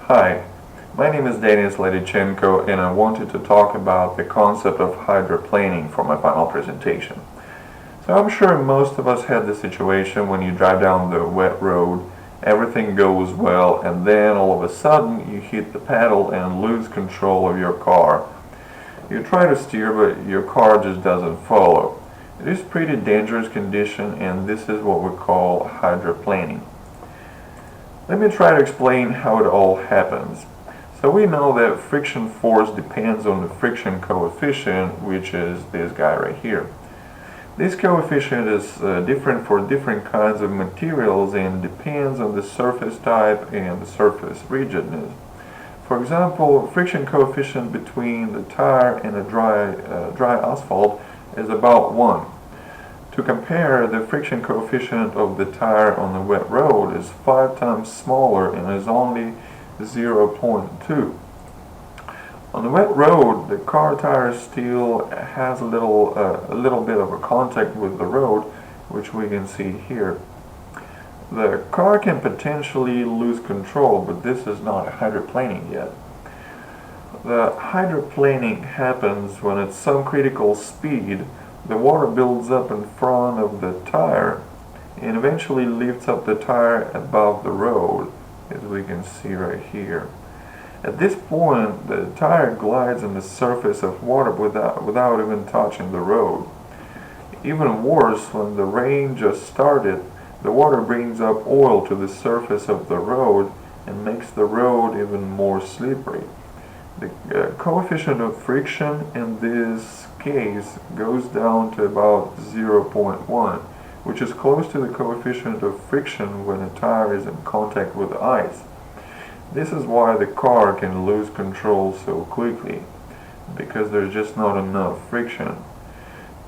Hi, my name is Denis Ledichenko and I wanted to talk about the concept of hydroplaning for my final presentation. So I'm sure most of us had the situation when you drive down the wet road, everything goes well, and then all of a sudden you hit the pedal and lose control of your car. You try to steer, but your car just doesn't follow. It is a pretty dangerous condition, and this is what we call hydroplaning. Let me try to explain how it all happens. So we know that friction force depends on the friction coefficient, which is this guy right here. This coefficient is different for different kinds of materials and depends on the surface type and the surface rigidness. For example, friction coefficient between the tire and a dry asphalt is about 1. To compare, the friction coefficient of the tire on the wet road is 5 times smaller and is only 0.2. On the wet road, the car tire still has a little bit of a contact with the road, which we can see here. The car can potentially lose control, but this is not hydroplaning yet. The hydroplaning happens when at some critical speed the water builds up in front of the tire and eventually lifts up the tire above the road, as we can see right here. At this point, the tire glides on the surface of water without even touching the road. Even worse, when the rain just started, the water brings up oil to the surface of the road and makes the road even more slippery. The coefficient of friction in this case goes down to about 0.1, which is close to the coefficient of friction when a tire is in contact with ice. This is why the car can lose control so quickly, because there's just not enough friction.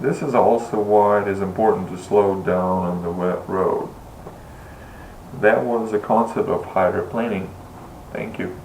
This is also why it is important to slow down on the wet road. That was the concept of hydroplaning. Thank you.